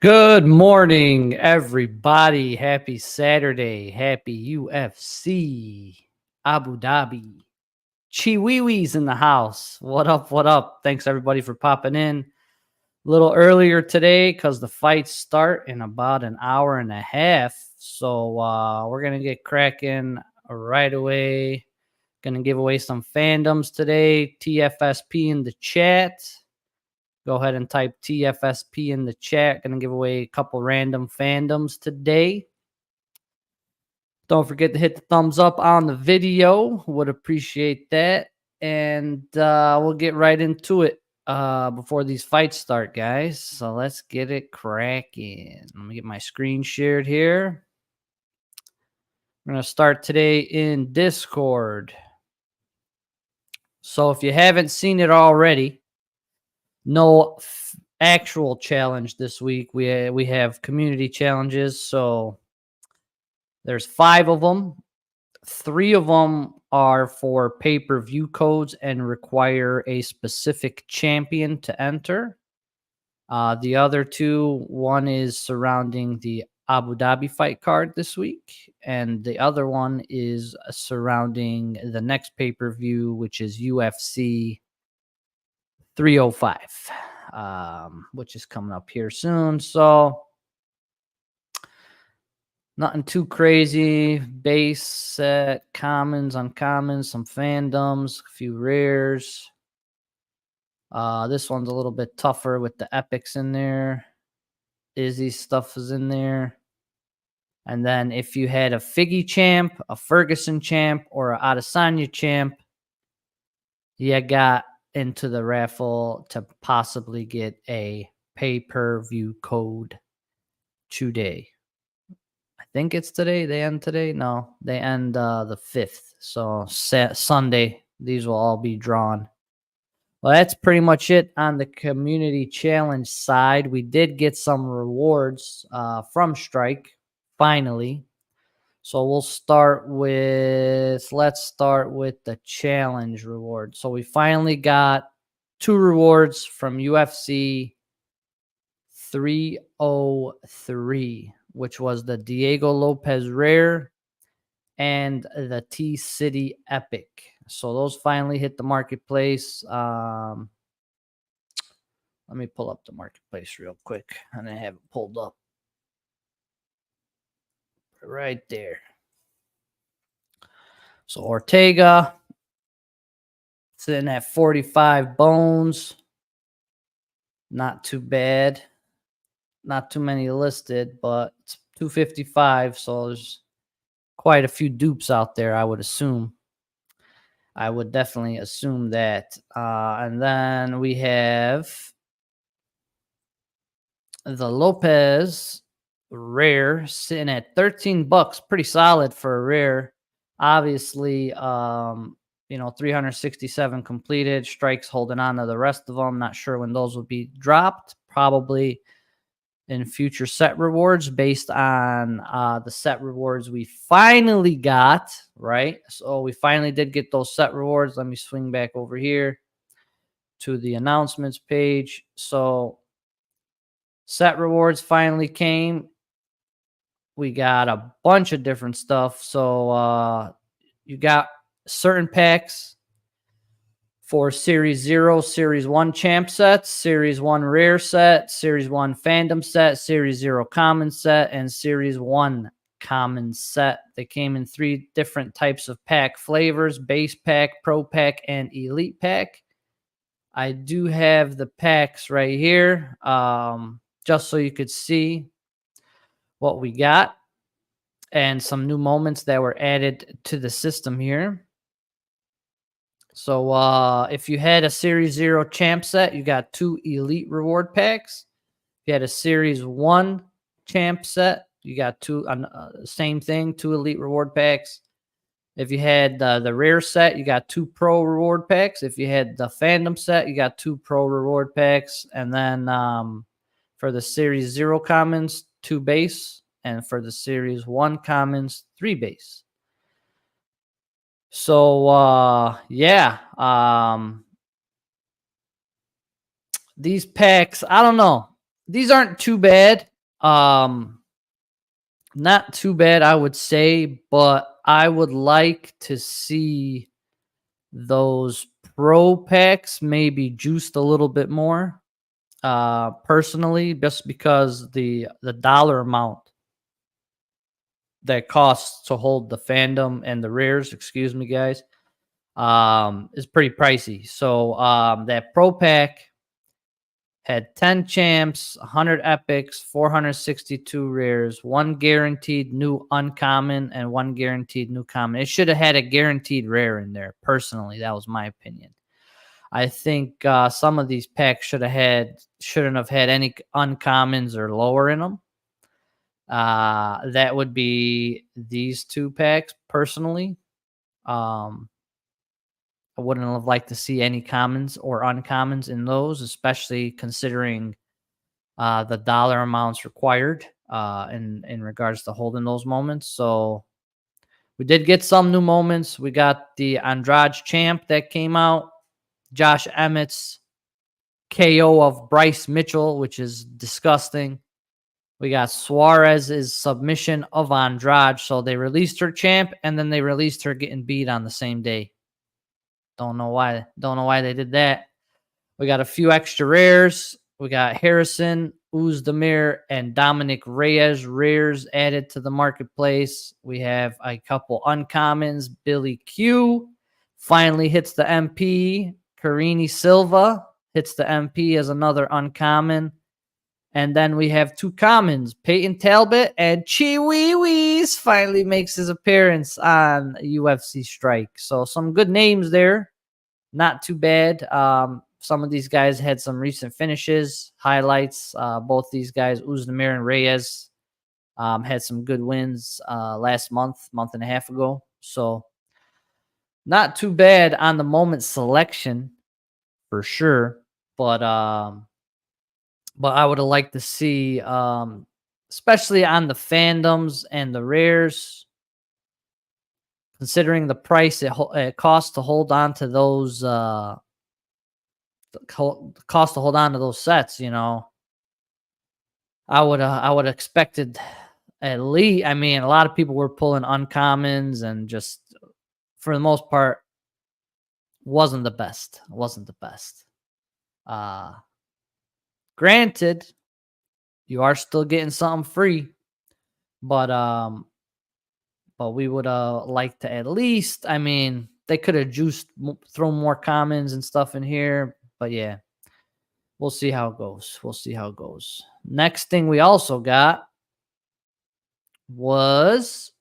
Good morning, everybody. Happy Saturday. Happy UFC Abu Dhabi. Chiwiwis in the house. What up? What up? Thanks, everybody, for popping in a little earlier today because the fights start in about an hour and a half. So we're going to get cracking right away. Going to give away some fandoms today. TFSP in the chat. Go ahead and type TFSP in the chat. Going to give away a couple random fandoms today. Don't forget to hit the thumbs up on the video. Would appreciate that. And we'll get right into it before these fights start, guys. So let's get it cracking. Let me get my screen shared here. We're going to start today in Discord. So if you haven't seen it already, no actual challenge this week. We have community challenges. So there's 5 of them. 3 of them are for pay-per-view codes and require a specific champion to enter. The other 2, one is surrounding the Abu Dhabi fight card this week, and the other one is surrounding the next pay-per-view, which is UFC 305, which is coming up here soon. So nothing too crazy. Base set, commons, uncommons, some fandoms, a few rares. This one's a little bit tougher with the epics in there. Izzy stuff is in there. And then if you had a Figgy champ, a Ferguson champ, or an Adesanya champ, you got into the raffle to possibly get a pay-per-view code today. I think it's today. They end today. No, they end the 5th. So Sunday, these will all be drawn. Well, that's pretty much it on the community challenge side. We did get some rewards from Strike, finally. So let's start with the challenge reward. So we finally got 2 rewards from UFC 303, which was the Diego Lopez Rare and the T-City Epic. So those finally hit the marketplace. Let me pull up the marketplace real quick. And I have it pulled up right there. So Ortega sitting at 45 bones. Not too bad. Not too many listed, but it's 255. So there's quite a few dupes out there, I would assume. I would definitely assume that. And then we have the Lopez Rare sitting at $13. Pretty solid for a rare. Obviously, 367 completed. Strikes holding on to the rest of them. Not sure when those will be dropped. Probably in future set rewards based on the set rewards we finally got, right? So we finally did get those set rewards. Let me swing back over here to the announcements page. So set rewards finally came. We got a bunch of different stuff. So you got certain packs for Series 0, Series 1 champ sets, Series 1 rare set, Series 1 fandom set, Series 0 common set, and Series 1 common set. They came in 3 different types of pack flavors: base pack, pro pack, and elite pack. I do have the packs right here, just so you could see what we got and some new moments that were added to the system here. So if you had a Series 0 champ set, you got 2 elite reward packs. If you had a Series 1 champ set, you got 2, same thing, 2 elite reward packs. If you had the rare set, you got 2 pro reward packs. If you had the fandom set, you got 2 pro reward packs. And then for the Series 0 commons, 2 base. And for the Series 1 commons, 3 base. So, yeah. These packs, I don't know. These aren't too bad. Not too bad, I would say, but I would like to see those pro packs maybe juiced a little bit more. Personally, just because the dollar amount that costs to hold the fandom and the rares, excuse me, guys, is pretty pricey. So that pro pack had 10 champs, 100 epics, 462 rares, one guaranteed new uncommon, and one guaranteed new common. It should have had a guaranteed rare in there. Personally, that was my opinion. I think some of these packs shouldn't have had any uncommons or lower in them. That would be these two packs personally. I wouldn't have liked to see any commons or uncommons in those, especially considering the dollar amounts required in regards to holding those moments. So we did get some new moments. We got the Andrade champ that came out, Josh Emmett's KO of Bryce Mitchell, which is disgusting. We got Suarez's submission of Andrade. So they released her champ and then they released her getting beat on the same day. Don't know why. Don't know why they did that. We got a few extra rares. We got Harrison, Uzdemir, and Dominic Reyes rares added to the marketplace. We have a couple uncommons. Billy Q finally hits the MP. Carini Silva hits the MP as another uncommon. And then we have two commons. Peyton Talbot and Chiwiwis finally makes his appearance on UFC Strike. So some good names there. Not too bad. Some of these guys had some recent finishes, highlights. Both these guys, Uzdemir and Reyes, had some good wins last month and a half ago. So not too bad on the moment selection for sure. But I would have liked to see, especially on the fandoms and the rares, considering the price it costs to hold on to those cost to hold on to those sets, you know, I would expected at least. I mean, a lot of people were pulling uncommons and just for the most part wasn't the best. Wasn't the best. Granted, you are still getting something free, but we would like to at least. I mean, they could have thrown more commons and stuff in here, but yeah. We'll see how it goes. We'll see how it goes. Next thing we also got was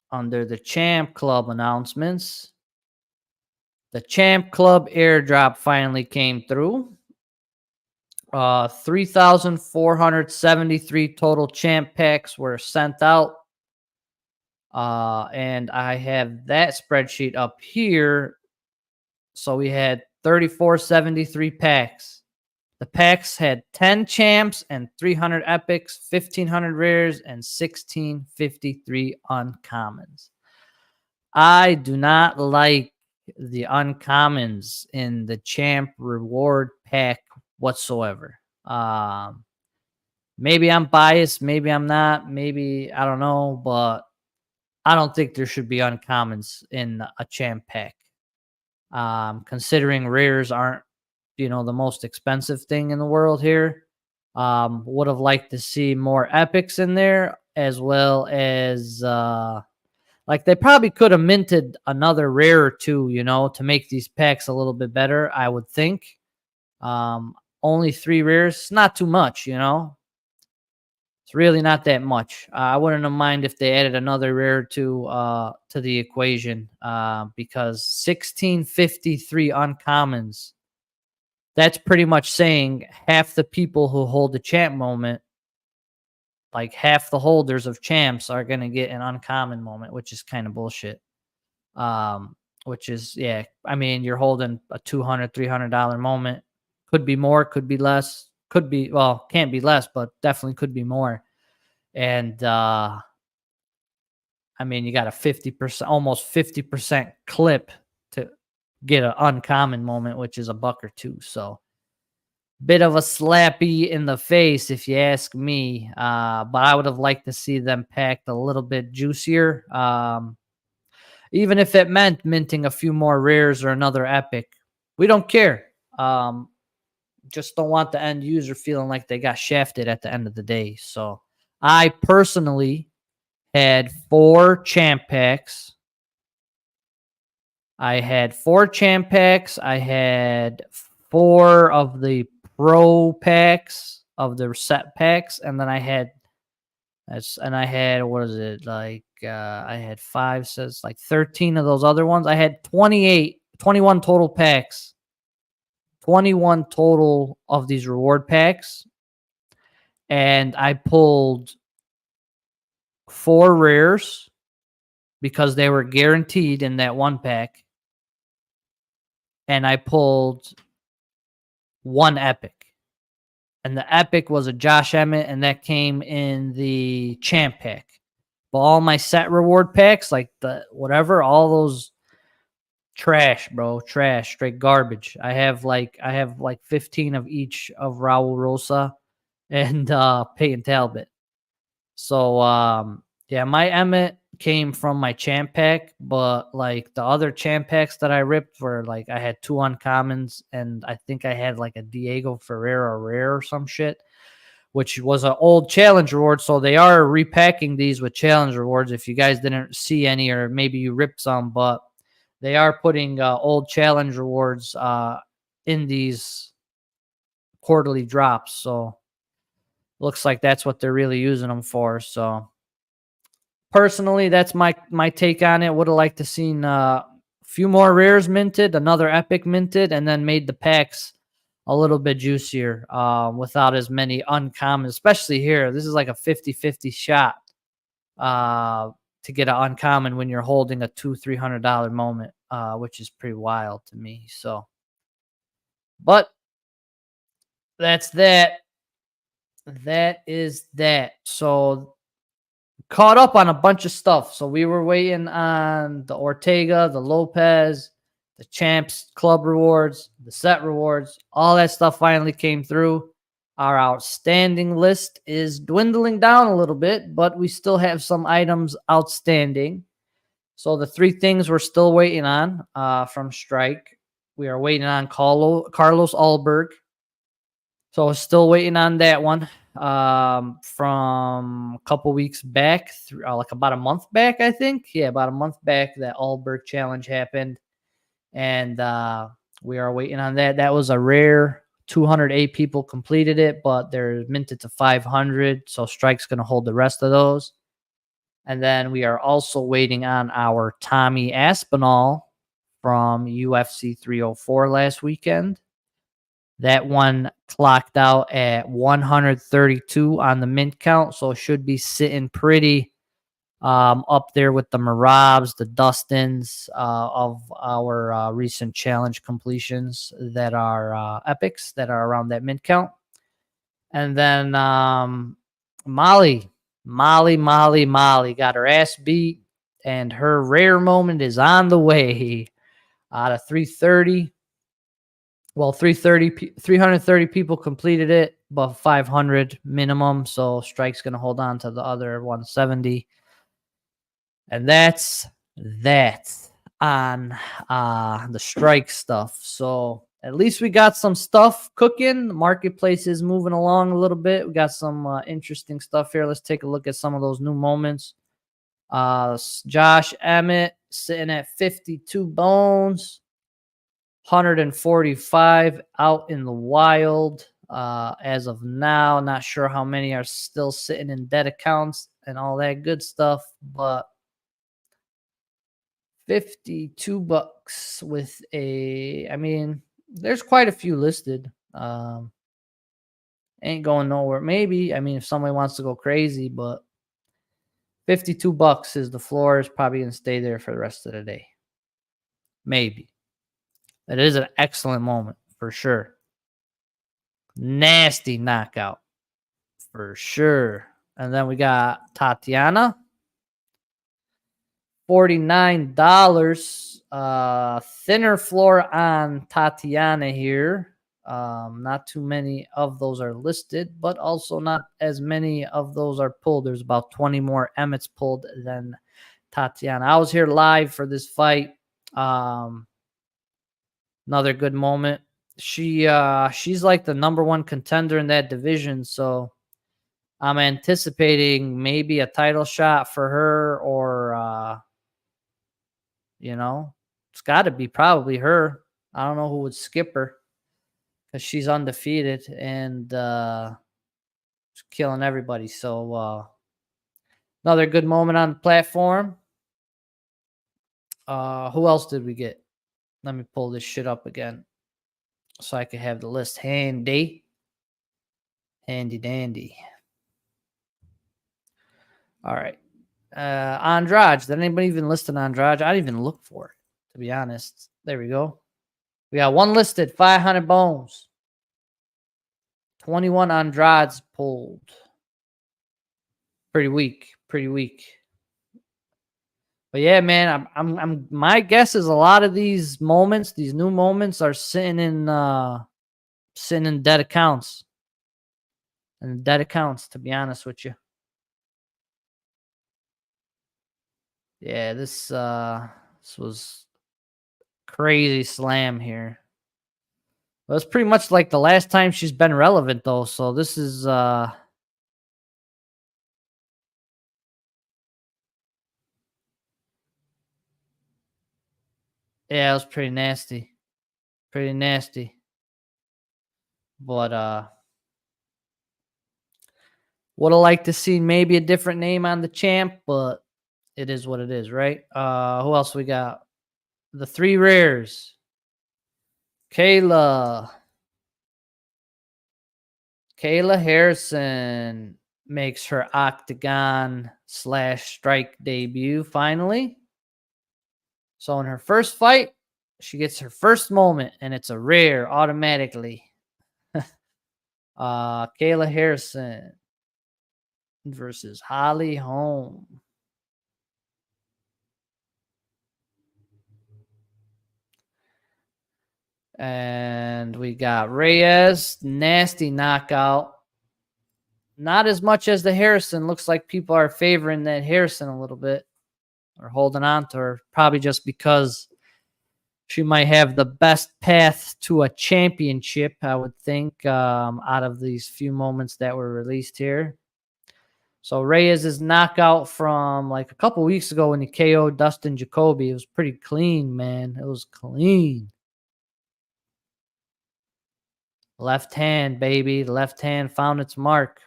under the Champ Club announcements. The Champ Club airdrop finally came through. 3,473 total champ packs were sent out. And I have that spreadsheet up here. So we had 3,473 packs. The packs had 10 champs and 300 epics, 1,500 rares, and 1,653 uncommons. I do not like the uncommons in the champ reward pack whatsoever. Maybe I'm biased, maybe I'm not, maybe I don't know, but I don't think there should be uncommons in a champ pack. Considering rares aren't, you know, the most expensive thing in the world here. Would have liked to see more epics in there, as well as like they probably could have minted another rare or two, you know, to make these packs a little bit better, I would think. Only 3 rares, not too much, you know. It's really not that much. I wouldn't have mind if they added another rare to the equation, because 1,653 uncommons. That's pretty much saying half the people who hold the champ moment, like half the holders of champs, are going to get an uncommon moment, which is kind of bullshit. Which is, yeah, I mean, you're holding a $200, $300 moment. Could be more, could be less, could be, well, can't be less, but definitely could be more. And, I mean, you got a 50%, almost 50% clip to get an uncommon moment, which is $1 or $2. So, bit of a slappy in the face, if you ask me. But I would have liked to see them packed a little bit juicier. Even if it meant minting a few more rares or another epic, we don't care. Just don't want the end user feeling like they got shafted at the end of the day. So I personally had 4 champ packs. I had 4 champ packs. I had 4 of the pro packs of the set packs, and then I had what is it, like I had 5, says like 13 of those other ones. I had 21 total packs. 21 total of these reward packs, and I pulled 4 rares because they were guaranteed in that one pack, and I pulled 1 epic. And the epic was a Josh Emmett, and that came in the champ pack. But all my set reward packs, like the whatever, all those trash, bro, trash, straight garbage. I have like 15 of each of Raul Rosa and Peyton Talbot. So yeah, my Emmett came from my champ pack, but like the other champ packs that I ripped were like I had 2 uncommons, and I think I had like a Diego Ferreira rare or some shit, which was an old challenge reward. So they are repacking these with challenge rewards. If you guys didn't see any, or maybe you ripped some, but they are putting old challenge rewards in these quarterly drops. So looks like that's what they're really using them for. So personally, that's my take on it. Would have liked to seen a few more rares minted, another epic minted, and then made the packs a little bit juicier without as many uncommons, especially here. This is like a 50-50 shot to get an uncommon when you're holding a $200-$300 moment, which is pretty wild to me. So, but that's that. That is that. So caught up on a bunch of stuff. So we were waiting on the Ortega, the Lopez, the Champs Club rewards, the set rewards. All that stuff finally came through. Our outstanding list is dwindling down a little bit, but we still have some items outstanding. So the 3 things we're still waiting on from Strike. We are waiting on Carlos Alberg. So still waiting on that one from a couple weeks back, like about a month back, I think. Yeah, about a month back, that Alberg challenge happened. And we are waiting on that. That was a rare. 208 people completed it, but they're minted to 500. So Strike's going to hold the rest of those. And then we are also waiting on our Tommy Aspinall from UFC 304 last weekend. That one clocked out at 132 on the mint count, so it should be sitting pretty up there with the Marabs, the Dustins of our recent challenge completions that are epics that are around that mint count. And then Molly got her ass beat, and her rare moment is on the way. Out of 330. Well, 330 people completed it, but 500 minimum. So Strike's going to hold on to the other 170. And that's that on the Strike stuff. So at least we got some stuff cooking. The marketplace is moving along a little bit. We got some interesting stuff here. Let's take a look at some of those new moments. Josh Emmett sitting at 52 bones. 145 out in the wild as of now. Not sure how many are still sitting in dead accounts and all that good stuff, but 52 bucks with there's quite a few listed. Ain't going nowhere. Maybe, if somebody wants to go crazy, but 52 bucks is the floor. Is probably going to stay there for the rest of the day. Maybe. It is an excellent moment for sure. Nasty knockout for sure. And then we got Tatiana. $49. Thinner floor on Tatiana here. Not too many of those are listed, but also not as many of those are pulled. There's about 20 more Emmets pulled than Tatiana. I was here live for this fight. Another good moment. She's like the number one contender in that division, so I'm anticipating maybe a title shot for her, or it's got to be probably her. I don't know who would skip her because she's undefeated and killing everybody. So another good moment on the platform. Who else did we get? Let me pull this shit up again so I can have the list handy. Handy dandy. All right. Andrade. Did anybody even list an Andrade? I didn't even look for it, to be honest. There we go. We got one listed, 500 bones. 21 Andrades pulled. Pretty weak. Pretty weak. But yeah, man, I'm my guess is a lot of these moments, these new moments, are sitting in dead accounts. And dead accounts, to be honest with you. Yeah, this was crazy slam here. Well, it's pretty much like the last time she's been relevant though, so this is yeah, it was pretty nasty. Pretty nasty. But would have liked to see maybe a different name on the champ, but it is what it is, right? Who else we got? The three rares. Kayla Harrison makes her octagon/strike debut finally. So in her first fight, she gets her first moment, and it's a rare automatically. Kayla Harrison versus Holly Holm. And we got Reyes, nasty knockout. Not as much as the Harrison. Looks like people are favoring that Harrison a little bit, or holding on to her, probably just because she might have the best path to a championship, I would think, out of these few moments that were released here. So Reyes' knockout from like a couple weeks ago when he KO'd Dustin Jacoby, it was pretty clean, man. It was clean. Left hand, baby. The left hand found its mark.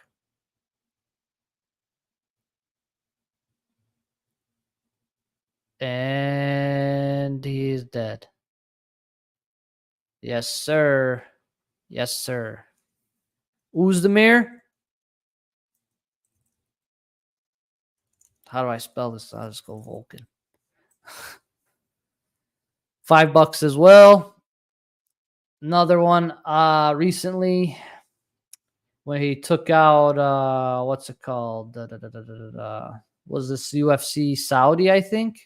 And he is dead. Yes, sir. Yes, sir. Uzdemir? How do I spell this? I'll just go Vulcan. $5 as well. Another one recently when he took out what's it called? Was this UFC Saudi, I think?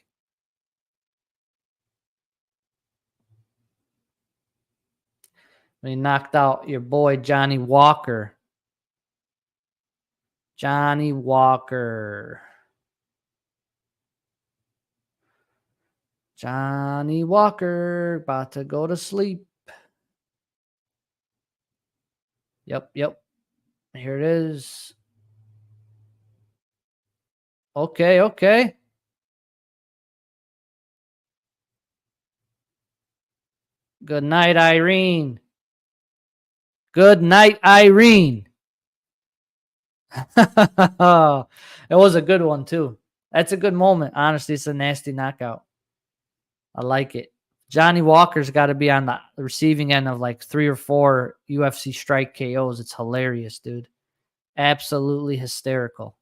When he knocked out your boy Johnny Walker. Johnny Walker. Johnny Walker about to go to sleep. Yep. Here it is. Okay. Good night, Irene. Good night, Irene. It was a good one, too. That's a good moment. Honestly, it's a nasty knockout. I like it. Johnny Walker's got to be on the receiving end of like 3 or 4 UFC strike KOs. It's hilarious, dude. Absolutely hysterical.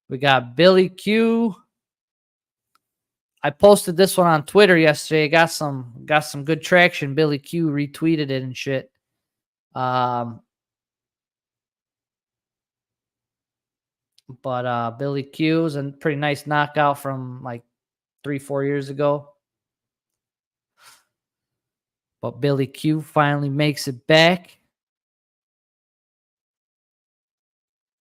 We got Billy Q. I posted this one on Twitter yesterday. Got some good traction. Billy Q retweeted it and shit. But Billy Q's a pretty nice knockout from like 3-4 years ago. But Billy Q finally makes it back.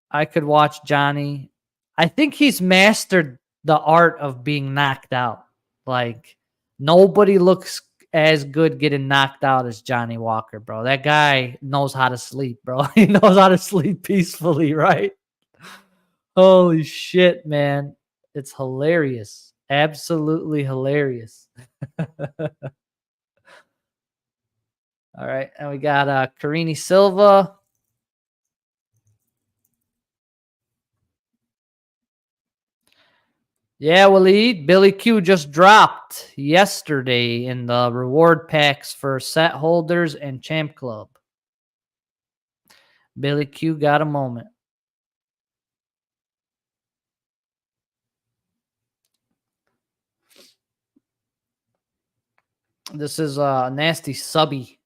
I could watch Johnny. I think he's mastered the art of being knocked out. Like, nobody looks as good getting knocked out as Johnny Walker, bro. That guy knows how to sleep, bro. He knows how to sleep peacefully, right? Holy shit, man. It's hilarious. Absolutely hilarious. All right. And we got Carini Silva. Yeah, Waleed. Billy Q just dropped yesterday in the reward packs for set holders and Champ Club. Billy Q got a moment. This is a nasty subby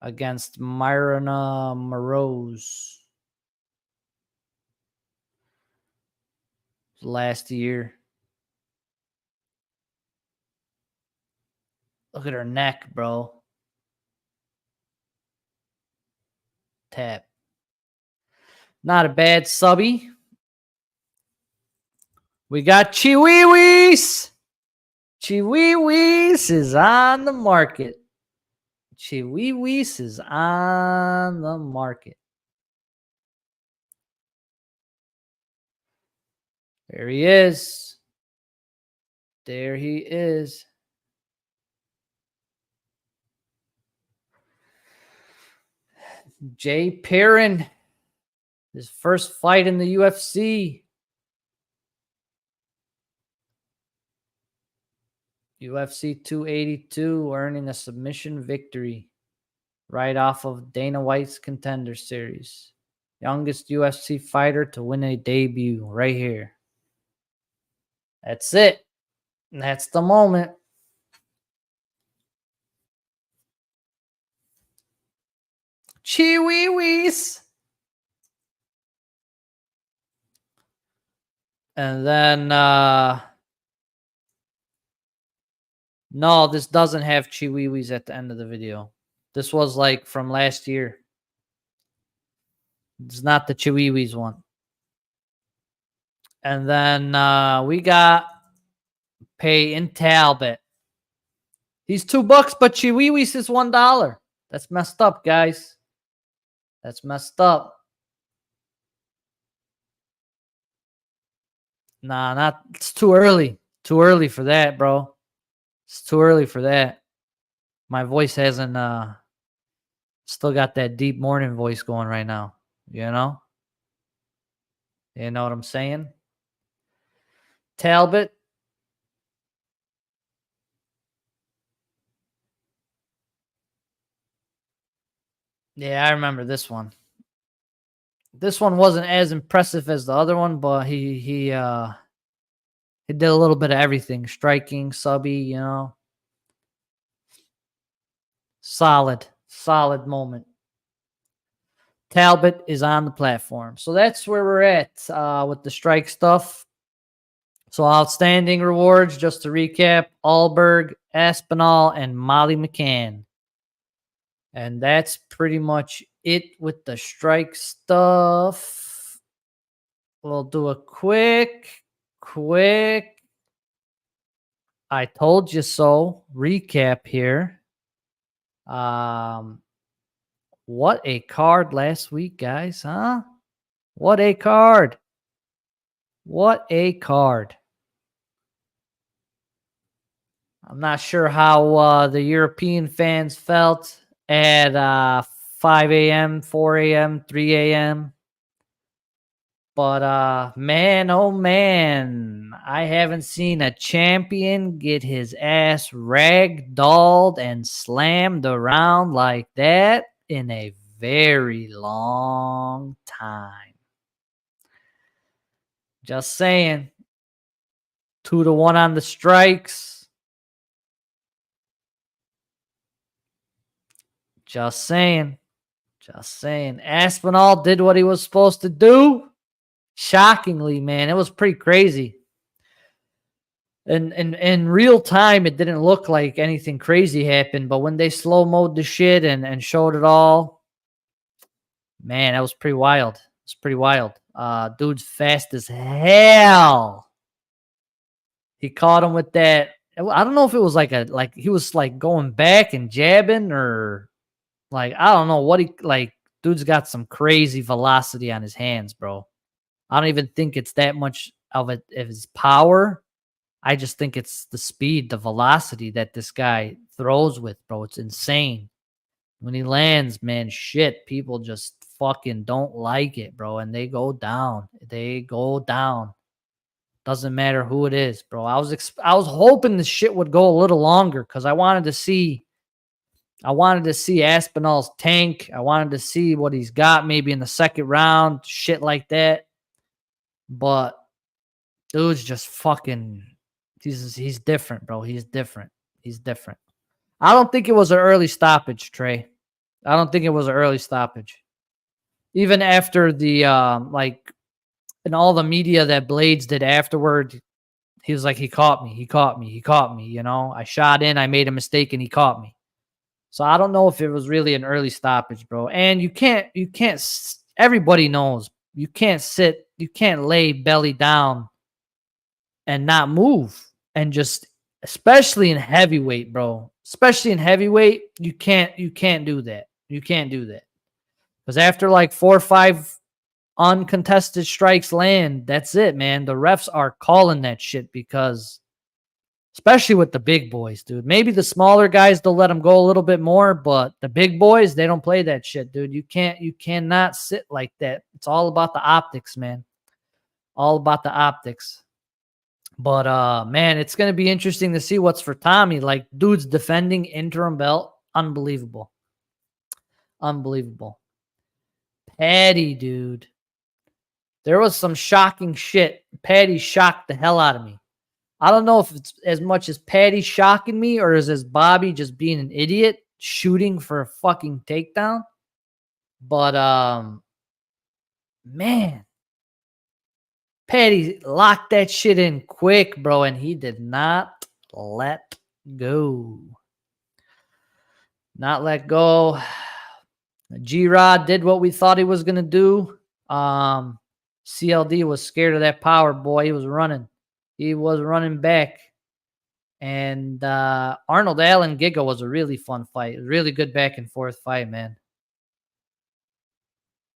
against Myrna Moroz last year. Look at her neck, bro. Tap. Not a bad subby. We got Chiwiwis. Chiwiwis is on the market. Chiwiwis is on the market. There he is. There he is. Jay Perrin. His first fight in the UFC. UFC 282, earning a submission victory right off of Dana White's Contender Series. Youngest UFC fighter to win a debut right here. That's it. That's the moment. Chiwiwis. And then, no, this doesn't have Chiwiwis at the end of the video. This was like from last year. It's not the Chiwiwis one. And then we got Peyton Talbot. He's $2, but Chiwiwis is $1. That's messed up, guys. That's messed up. Nah, it's too early. Too early for that, bro. It's too early for that. My voice hasn't still got that deep morning voice going right now. You know? You know what I'm saying? Talbot. Yeah, I remember this one. This one wasn't as impressive as the other one, but he did a little bit of everything. Striking, subby, you know. Solid moment. Talbot is on the platform. So that's where we're at with the strike stuff. So outstanding rewards, just to recap, Alberg, Aspinall, and Molly McCann. And that's pretty much it with the strike stuff. We'll do a quick I told you so recap here. What a card last week, guys, huh? What a card. What a card. I'm not sure how the European fans felt at 5 a.m., 4 a.m., 3 a.m. But man, oh man, I haven't seen a champion get his ass ragdolled and slammed around like that in a very long time. Just saying. 2-1 on the strikes. Just saying. Aspinall did what he was supposed to do. Shockingly, man. It was pretty crazy. And in real time, it didn't look like anything crazy happened. But when they slow-moed the shit and showed it all, man, that was pretty wild. It's pretty wild. Dude's fast as hell. He caught him with that. I don't know if it was like he was like going back and jabbing, or like I don't know what he like. Dude's got some crazy velocity on his hands, bro. I don't even think it's that much of his power. I just think it's the speed, the velocity that this guy throws with, bro. It's insane. When he lands, man, shit, people just fucking don't like it, bro. And they go down. They go down. Doesn't matter who it is, bro. I was hoping this shit would go a little longer because I wanted to see Aspinall's tank. I wanted to see what he's got maybe in the second round, shit like that. But dude's just fucking he's different, bro. He's different. He's different. I don't think it was an early stoppage, Trey. I don't think it was an early stoppage. Even after the like and all the media that Blades did afterward, he was like, he caught me. He caught me. He caught me. You know, I shot in, I made a mistake, and he caught me. So I don't know if it was really an early stoppage, bro. And you can't, everybody knows you can't lay belly down and not move. And just, especially in heavyweight, bro. Especially in heavyweight, you can't do that. You can't do that. Because after like 4 or 5 uncontested strikes land, that's it, man. The refs are calling that shit because, especially with the big boys, dude. Maybe the smaller guys, they'll let them go a little bit more, but the big boys, they don't play that shit, dude. You cannot sit like that. It's all about the optics, man. All about the optics. But man, it's gonna be interesting to see what's for Tommy. Like, dude's defending interim belt. Unbelievable. Unbelievable. Patty, dude. There was some shocking shit. Patty shocked the hell out of me. I don't know if it's as much as Patty shocking me or is as Bobby just being an idiot shooting for a fucking takedown. But man, Patty locked that shit in quick, bro, and he did not let go. Not let go. G-Rod did what we thought he was going to do. CLD was scared of that power, boy. He was running. He was running back. And Arnold Allen Giga was a really fun fight. Really good back and forth fight, man.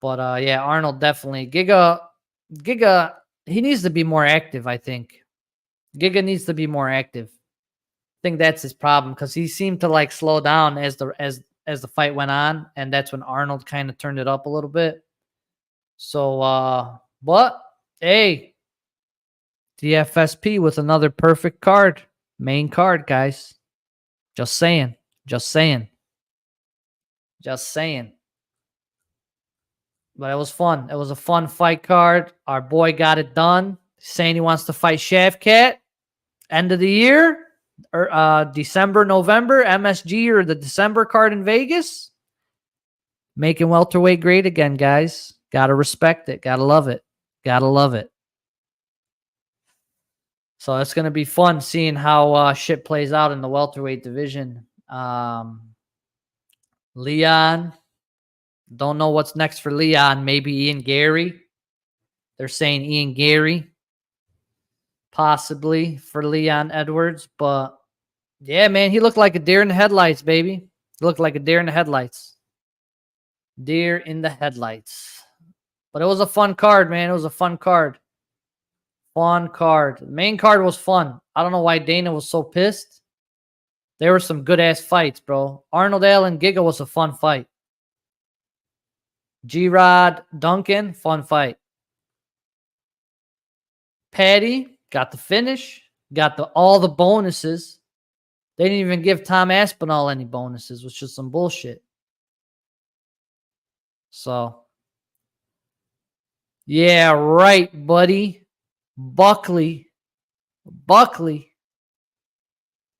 But yeah, Arnold definitely. Giga, he needs to be more active, I think. Giga needs to be more active. I think that's his problem because he seemed to like slow down as the fight went on, and that's when Arnold kind of turned it up a little bit. So but hey, DFSP with another perfect card. Main card, guys. Just saying. Just saying. Just saying. But it was fun. It was a fun fight card. Our boy got it done. Saying he wants to fight Shavkat. End of the year. Or December, November. MSG or the December card in Vegas. Making welterweight great again, guys. Gotta respect it. Gotta love it. Gotta love it. So it's going to be fun seeing how shit plays out in the welterweight division. Leon, don't know what's next for Leon. Maybe Ian Gary. They're saying Ian Gary, possibly for Leon Edwards. But yeah, man, he looked like a deer in the headlights, baby. He looked like a deer in the headlights. Deer in the headlights. But it was a fun card, man. It was a fun card. Fun card. The main card was fun. I don't know why Dana was so pissed. There were some good-ass fights, bro. Arnold Allen Giga was a fun fight. G-Rod Duncan, fun fight. Patty got the finish. Got all the bonuses. They didn't even give Tom Aspinall any bonuses, which is some bullshit. So, yeah, right, buddy. Buckley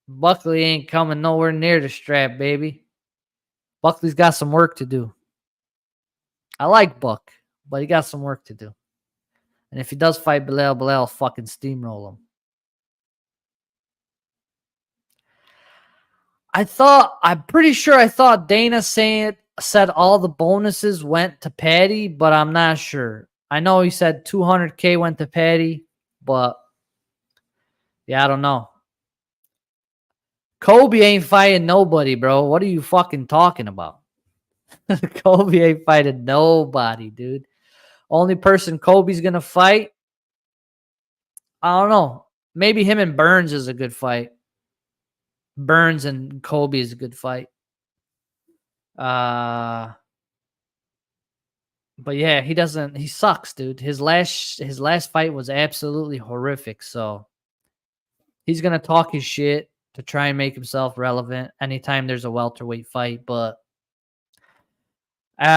ain't coming nowhere near the strap, baby. Buckley's got some work to do. I like Buck, but he got some work to do. And if he does fight Bilal, fucking steamroll him. I'm pretty sure I thought Dana said all the bonuses went to Patty, but I'm not sure. I know he said 200K went to Patty, but yeah, I don't know. Kobe ain't fighting nobody, bro. What are you fucking talking about? Kobe ain't fighting nobody, dude. Only person Kobe's gonna fight, I don't know. Maybe him and Burns is a good fight. Burns and Kobe is a good fight. But yeah, he sucks, dude. His last fight was absolutely horrific. So he's gonna talk his shit to try and make himself relevant anytime there's a welterweight fight. But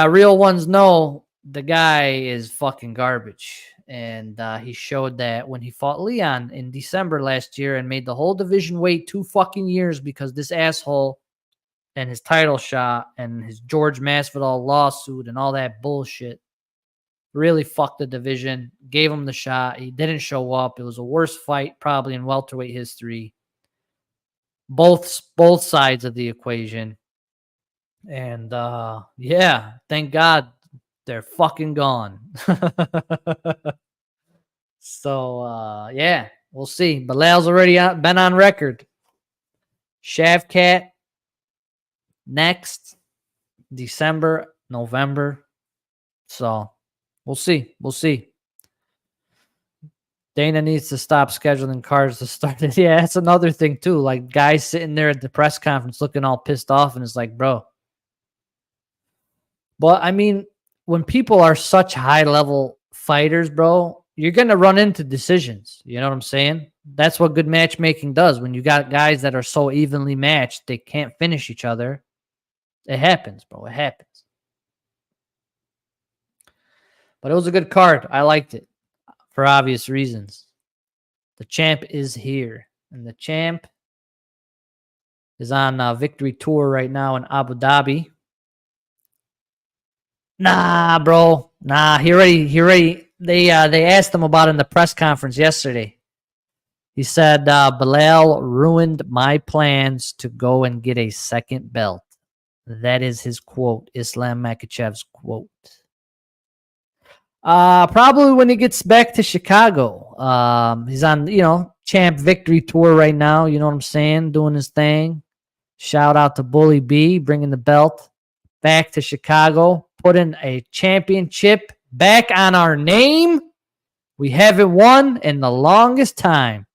real ones know the guy is fucking garbage. And he showed that when he fought Leon in December last year and made the whole division wait 2 fucking years because this asshole and his title shot and his George Masvidal lawsuit and all that bullshit really fucked the division, gave him the shot. He didn't show up. It was the worst fight probably in welterweight history. Both sides of the equation. And yeah, thank God they're fucking gone. So yeah, we'll see. Bilal's already been on record. Shavkat next December, November. So we'll see. We'll see. Dana needs to stop scheduling cards to start it. Yeah, that's another thing too. Like guys sitting there at the press conference looking all pissed off, and it's like, bro. But I mean, when people are such high level fighters, bro, you're gonna run into decisions. You know what I'm saying? That's what good matchmaking does. When you got guys that are so evenly matched, they can't finish each other. It happens, bro. It happens. But it was a good card. I liked it for obvious reasons. The champ is here. And the champ is on a victory tour right now in Abu Dhabi. Nah, bro. Nah, he already. They asked him about it in the press conference yesterday. He said, Bilal ruined my plans to go and get a second belt. That is his quote, Islam Makhachev's quote. Probably when he gets back to Chicago. He's on, champ victory tour right now. You know what I'm saying? Doing his thing. Shout out to Bully B, bringing the belt back to Chicago, putting a championship back on our name. We haven't won in the longest time.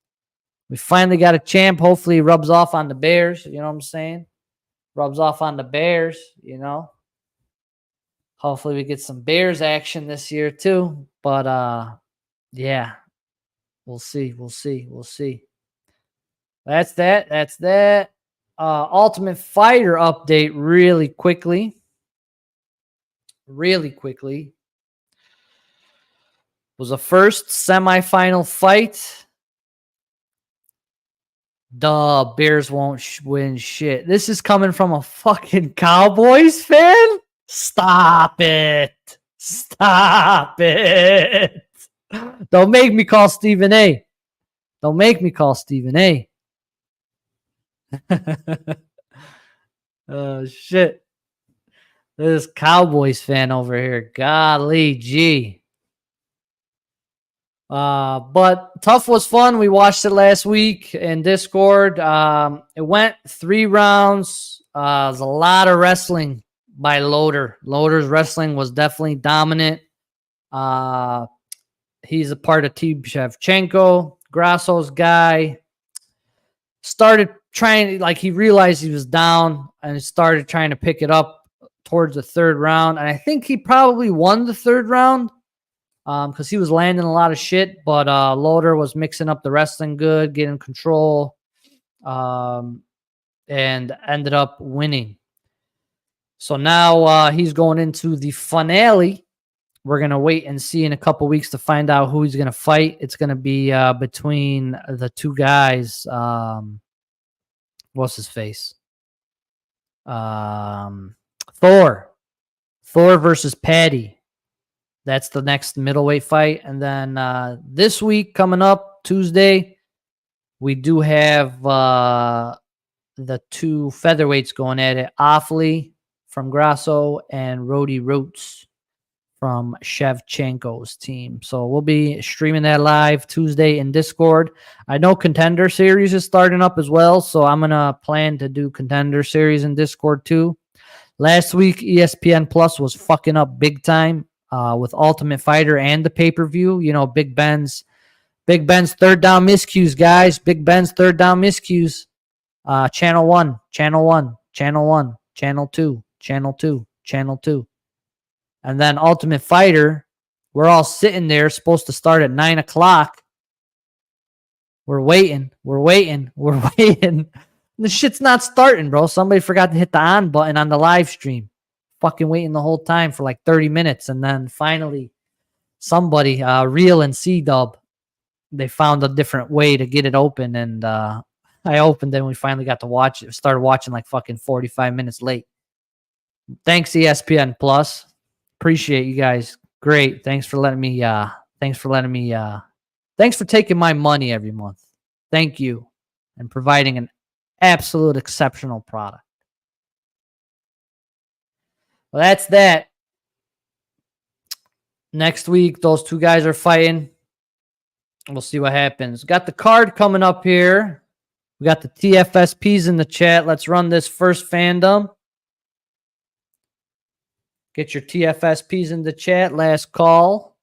We finally got a champ. Hopefully he rubs off on the Bears. You know what I'm saying? Rubs off on the Bears, Hopefully we get some Bears action this year too. But yeah. We'll see. We'll see. We'll see. That's that. That's that. Ultimate Fighter update really quickly. Really quickly. Was a first semifinal fight. Duh, Bears won't win shit. This is coming from a fucking Cowboys fan? Stop it. Stop it. Don't make me call Stephen A. Don't make me call Stephen A. Oh, shit. This Cowboys fan over here. Golly gee. But Tough was fun. We watched it last week in Discord. It went 3 rounds. There's a lot of wrestling by Loader. Loader's wrestling was definitely dominant. He's a part of Team Shevchenko, Grasso's guy. Started trying, he realized he was down and started trying to pick it up towards the 3rd round. And I think he probably won the 3rd round because he was landing a lot of shit. But Loader was mixing up the wrestling good, getting control, and ended up winning. So now he's going into the finale. We're going to wait and see in a couple weeks to find out who he's going to fight. It's going to be between the 2 guys. What's his face? Thor. Thor versus Patty. That's the next middleweight fight. And then this week coming up, Tuesday, we do have the two featherweights going at it, Offley from Grasso and Rody Roots from Shevchenko's team. So we'll be streaming that live Tuesday in Discord. I know Contender Series is starting up as well, so I'm going to plan to do Contender Series in Discord too. Last week, ESPN Plus was fucking up big time with Ultimate Fighter and the pay-per-view. You know, Big Ben's third down miscues, guys. Big Ben's third down miscues. Channel 1, Channel 1, Channel 1, Channel 2, Channel 2, Channel 2. And then Ultimate Fighter, we're all sitting there, supposed to start at 9 o'clock. We're waiting. The shit's not starting, bro. Somebody forgot to hit the on button on the live stream. Fucking waiting the whole time for like 30 minutes. And then finally, somebody, Real and C-Dub, they found a different way to get it open. And I opened it and we finally got to watch it. Started watching like fucking 45 minutes late. Thanks, ESPN Plus. Appreciate you guys. Great. Thanks for taking my money every month. Thank you. And providing an absolute exceptional product. Well, that's that. Next week, those two guys are fighting. We'll see what happens. Got the card coming up here. We got the TFSPs in the chat. Let's run this first fandom. Get your TFSPs in the chat. Last call.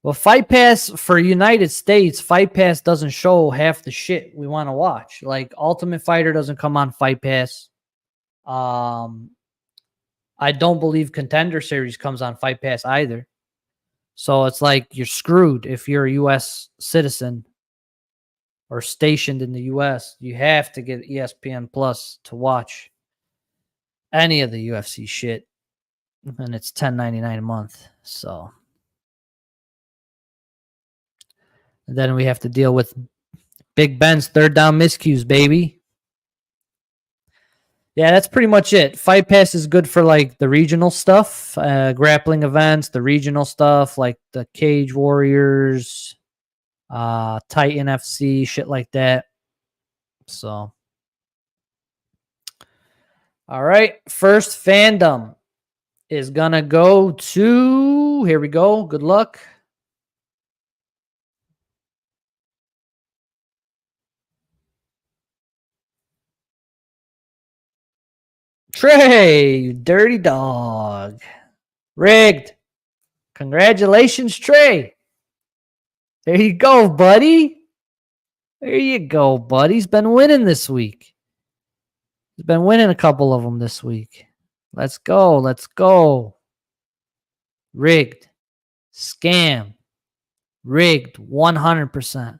Well, Fight Pass for United States, Fight Pass doesn't show half the shit we want to watch. Like, Ultimate Fighter doesn't come on Fight Pass. I don't believe Contender Series comes on Fight Pass either. So it's like you're screwed if you're a U.S. citizen or stationed in the U.S. You have to get ESPN Plus to watch any of the UFC shit, and it's $10.99 a month. So and then we have to deal with Big Ben's third down miscues, baby. Yeah, that's pretty much it. Fight Pass is good for like the regional stuff, grappling events, the regional stuff like the Cage Warriors, Titan FC, shit like that. So all right, first fandom is going to go to, here we go, good luck. Trey, you dirty dog. Rigged. Congratulations, Trey. There you go, buddy. There you go, buddy. He's been winning this week. He's been winning a couple of them this week. Let's go. Let's go. Rigged. Scam. Rigged. 100%.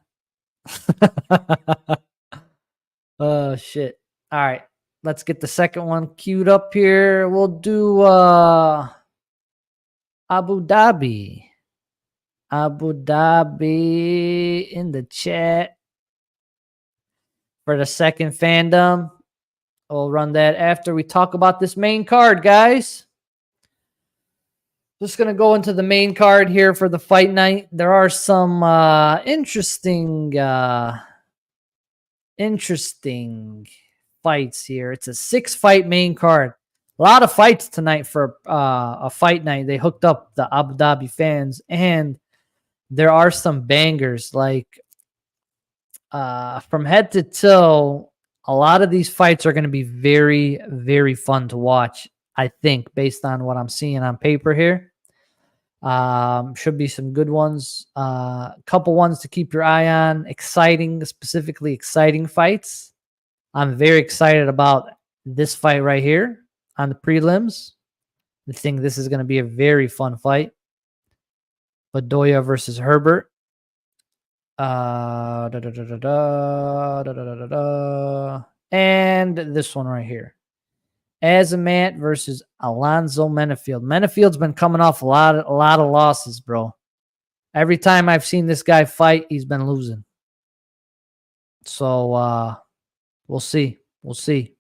Oh, shit. All right. Let's get the second one queued up here. We'll do Abu Dhabi. Abu Dhabi in the chat for the second fandom. We'll run that after we talk about this main card, guys. Just going to go into the main card here for the fight night. There are some interesting fights here. It's a 6-fight main card. A lot of fights tonight for a fight night. They hooked up the Abu Dhabi fans, and there are some bangers. Like from head to toe, a lot of these fights are going to be very, very fun to watch, I think, based on what I'm seeing on paper here. Should be some good ones. A couple ones to keep your eye on. Specifically exciting fights. I'm very excited about this fight right here on the prelims. I think this is going to be a very fun fight. Bedoya versus Herbert. And this one right here. Azamant versus Alonzo Menafield. Menafield's been coming off a lot of losses, bro. Every time I've seen this guy fight, he's been losing. So we'll see. We'll see.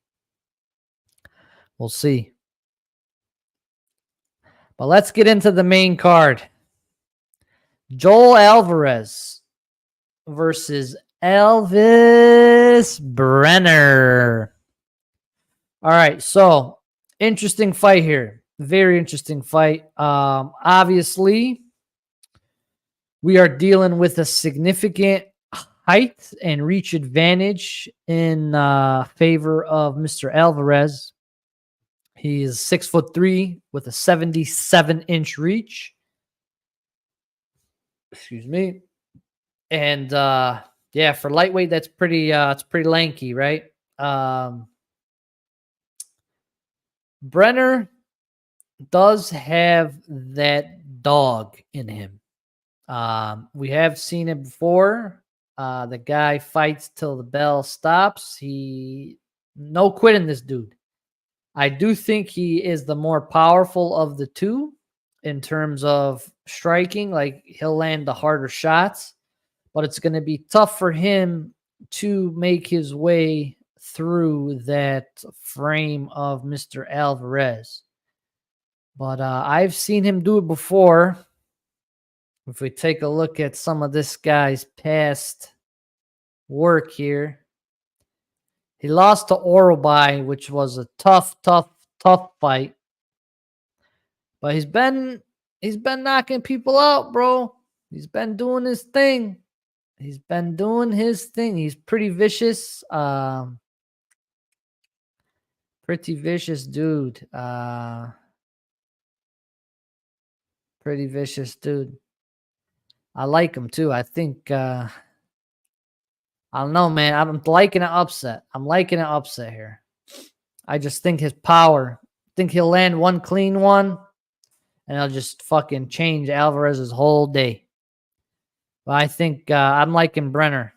We'll see. But let's get into the main card. Joel Alvarez versus Elvis Chris Brenner. All right, so interesting fight here. Very interesting fight. Obviously, we are dealing with a significant height and reach advantage in favor of Mr. Alvarez. He is 6'3" with a 77-inch reach. Excuse me. And yeah, for lightweight, that's pretty it's pretty lanky, right? Brenner does have that dog in him. We have seen it before. The guy fights till the bell stops. He no quitting this dude. I do think he is the more powerful of the two in terms of striking. Like, he'll land the harder shots, but it's going to be tough for him to make his way through that frame of Mr. Alvarez. But I've seen him do it before. If we take a look at some of this guy's past work here, he lost to Orobai, which was a tough fight. But he's been knocking people out, bro. He's been doing his thing. He's pretty vicious. Pretty vicious dude. Pretty vicious dude. I like him too. I think I don't know, man. I'm liking an upset. I'm liking an upset here. I just think his power. I think he'll land one clean one, and it'll just fucking change Alvarez's whole day. But I think I'm liking Brenner.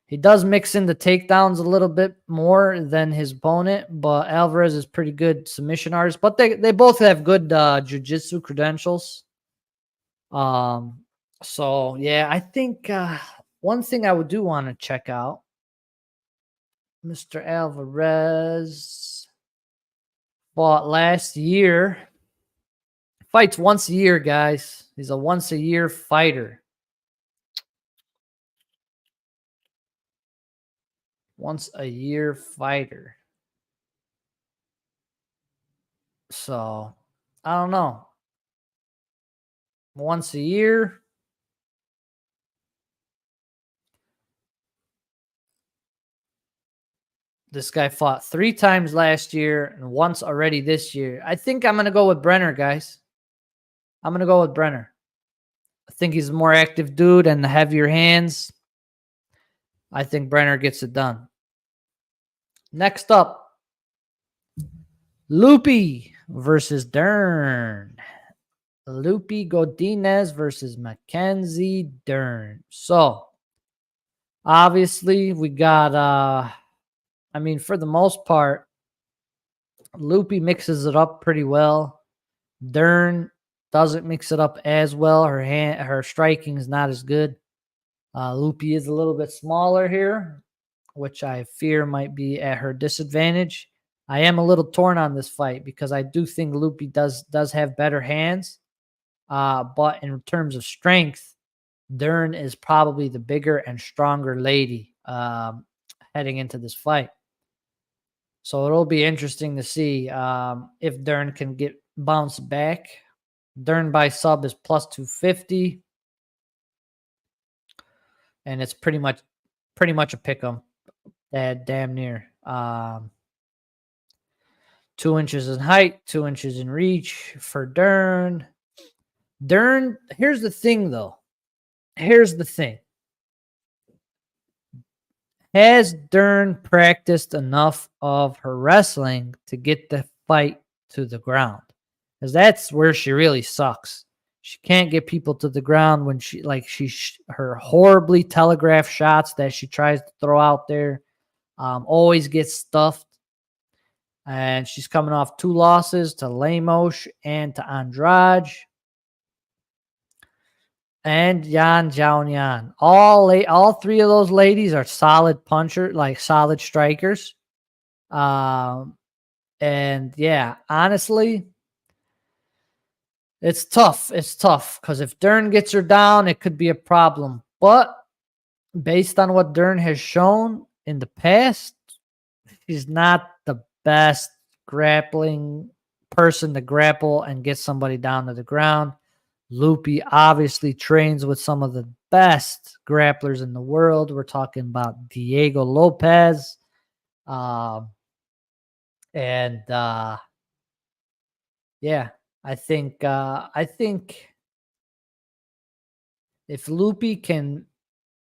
He does mix in the takedowns a little bit more than his opponent, but Alvarez is pretty good submission artist. But they both have good jiu-jitsu credentials. So yeah, I think one thing I do want to check out, Mr. Alvarez fought last year. Fights once a year, guys. He's a once-a-year fighter. Once-a-year fighter. So, I don't know. Once a year. This guy fought 3 times last year and once already this year. I think I'm going to go with Brenner, guys. I'm going to go with Brenner. I think he's a more active dude and the heavier hands. I think Brenner gets it done. Next up, Lupi versus Dern. Lupi Godinez versus Mackenzie Dern. So, obviously, we got, I mean, for the most part, Lupi mixes it up pretty well. Dern doesn't mix it up as well. Her striking is not as good. Lupi is a little bit smaller here, which I fear might be at her disadvantage. I am a little torn on this fight because I do think Lupi does have better hands. But in terms of strength, Dern is probably the bigger and stronger lady heading into this fight. So it'll be interesting to see if Dern can get bounced back. Dern by sub is plus 250. And it's pretty much a pick 'em. Damn near. 2 inches in height, 2 inches in reach for Dern. Dern, here's the thing, though. Here's the thing. Has Dern practiced enough of her wrestling to get the fight to the ground? Because that's where she really sucks. She can't get people to the ground when her horribly telegraphed shots that she tries to throw out there always gets stuffed. And she's coming off 2 losses to Lemos and to Andrade. And Yan Jiaoyan. All 3 of those ladies are solid puncher, like solid strikers. And yeah, honestly, it's tough. It's tough because if Dern gets her down, it could be a problem. But based on what Dern has shown in the past, he's not the best grappling person to grapple and get somebody down to the ground. Loopy obviously trains with some of the best grapplers in the world. We're talking about Diego Lopez. Yeah, I think if Loopy can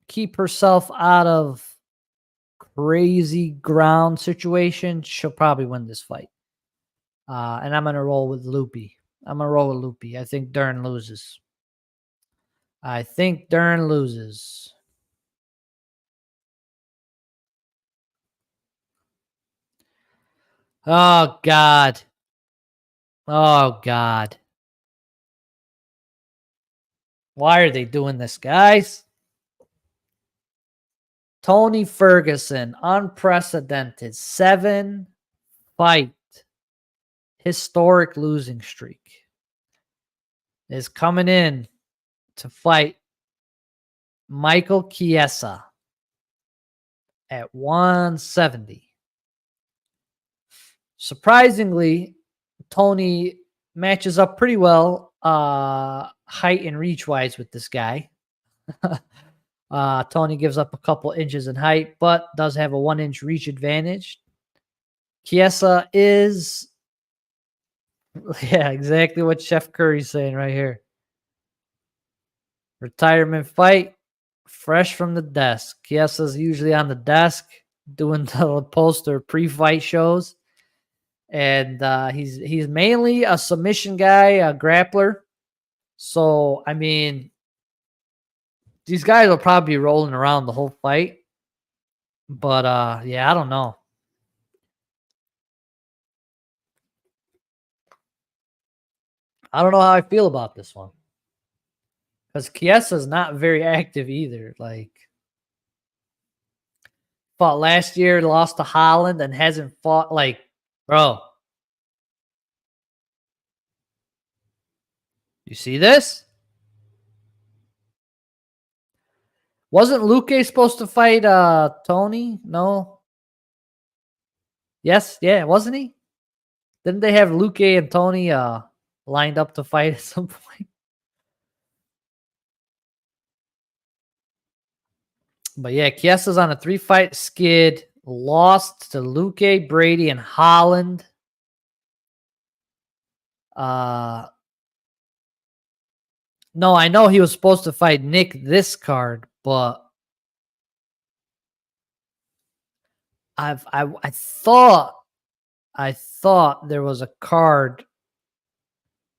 keep herself out of crazy ground situation, she'll probably win this fight. And I'm gonna roll with Loopy. I think Dern loses. Oh God. Oh God. Why are they doing this, guys? Tony Ferguson, unprecedented 7-fight historic losing streak, is coming in to fight Michael Chiesa at 170. Surprisingly, Tony matches up pretty well height and reach wise with this guy. Tony gives up a couple inches in height, but does have a 1-inch reach advantage. Chiesa is, yeah, exactly what Chef Curry's saying right here. Retirement fight, fresh from the desk. Chiesa's usually on the desk doing the poster pre-fight shows. And he's mainly a submission guy, a grappler. So, I mean, these guys will probably be rolling around the whole fight. But, yeah, I don't know. I don't know how I feel about this one. Because Chiesa's not very active either. Like, fought last year, lost to Holland, and hasn't fought, like, bro. You see this? Wasn't Luque supposed to fight Tony? No. Yes, yeah, wasn't he? Didn't they have Luque and Tony lined up to fight at some point? But yeah, Chiesa's on a 3-fight skid. Lost to Luque, Brady, and Holland. No, I know he was supposed to fight Nick this card, but I thought there was a card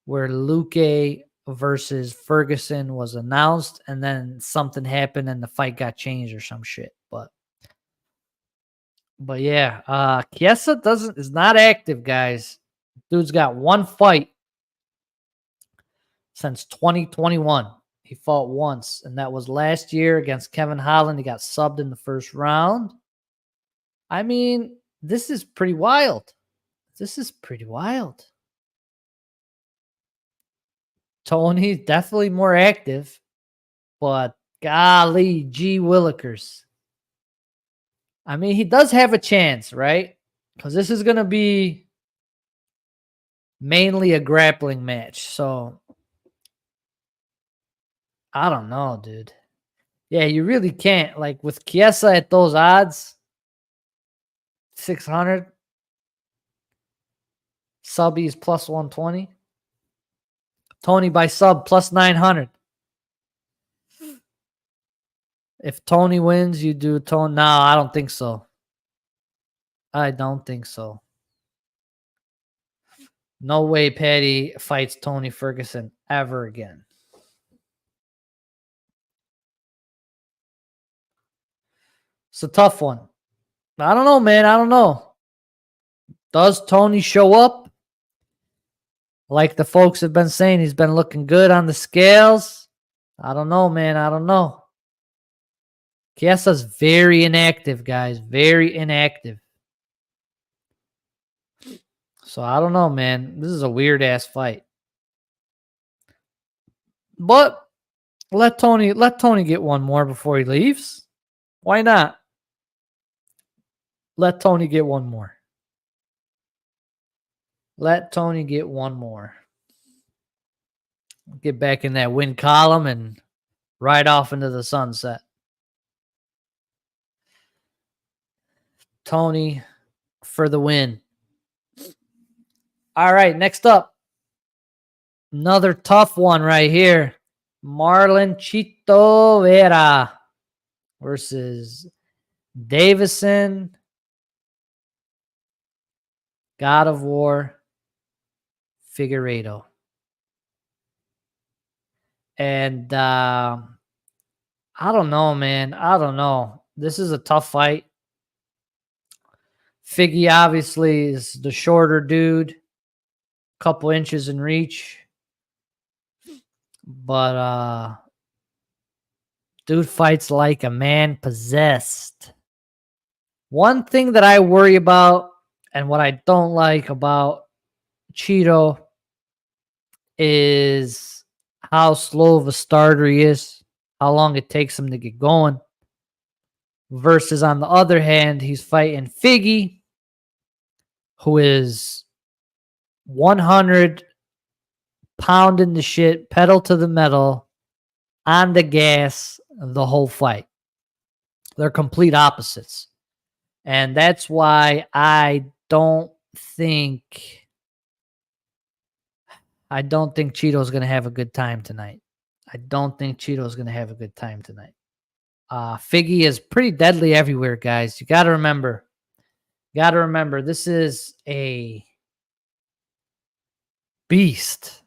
where Luque versus Ferguson was announced, and then something happened and the fight got changed or some shit. But yeah, Chiesa is not active, guys. Dude's got 1 fight since 2021. He fought once, and that was last year against Kevin Holland. He got subbed in the first round. I mean, this is pretty wild. Tony definitely more active, but golly, gee willikers. I mean, he does have a chance, right? Because this is going to be mainly a grappling match. So, I don't know, dude. Yeah, you really can't. Like, with Chiesa at those odds, 600. Subby's plus 120. Tony by sub plus 900. If Tony wins, you do Tony. No, I don't think so. No way Patty fights Tony Ferguson ever again. It's a tough one. I don't know, man. I don't know. Does Tony show up? Like the folks have been saying, he's been looking good on the scales. I don't know, man. I don't know. Chiesa's very inactive, guys. Very inactive. So I don't know, man. This is a weird ass fight. But let Tony get one more before he leaves. Why not? Let Tony get one more. Let Tony get one more. Get back in that win column and ride off into the sunset. Tony for the win. All right, next up. Another tough one right here. Marlon Chito Vera versus Davison, God of War, Figueiredo. And I don't know, man. I don't know. This is a tough fight. Figgy obviously is the shorter dude, couple inches in reach. But dude fights like a man possessed. One thing that I worry about and what I don't like about Cheeto is how slow of a starter he is, how long it takes him to get going. Versus on the other hand, he's fighting Figgy, who is 100 pounding the shit, pedal to the metal, on the gas the whole fight. They're complete opposites. And that's why I don't think Cheeto's going to have a good time tonight. Figgy is pretty deadly everywhere, guys. You got to remember, this is a beast.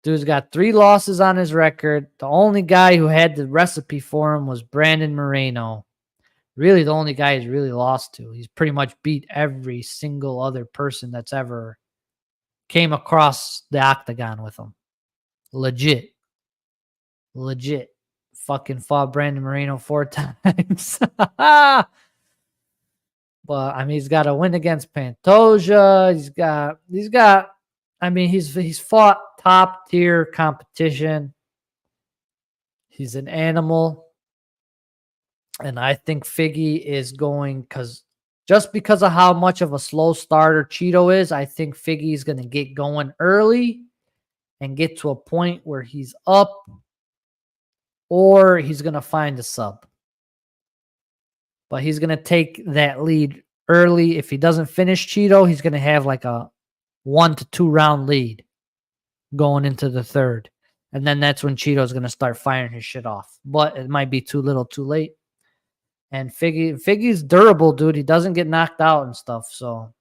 Dude's got 3 losses on his record. The only guy who had the recipe for him was Brandon Moreno. Really, the only guy he's really lost to. He's pretty much beat every single other person that's ever came across the octagon with him. Legit. Fucking fought Brandon Moreno 4 times. But I mean, he's got a win against Pantoja. He's fought top tier competition. He's an animal. And I think Figgy is going, because of how much of a slow starter Cheeto is, I think Figgy is going to get going early and get to a point where he's up, or he's going to find a sub. But he's going to take that lead early. If he doesn't finish Cheeto, he's going to have like a 1 to 2 round lead going into the third. And then that's when Cheeto's going to start firing his shit off. But it might be too little too late. And Figgy's durable, dude. He doesn't get knocked out and stuff. So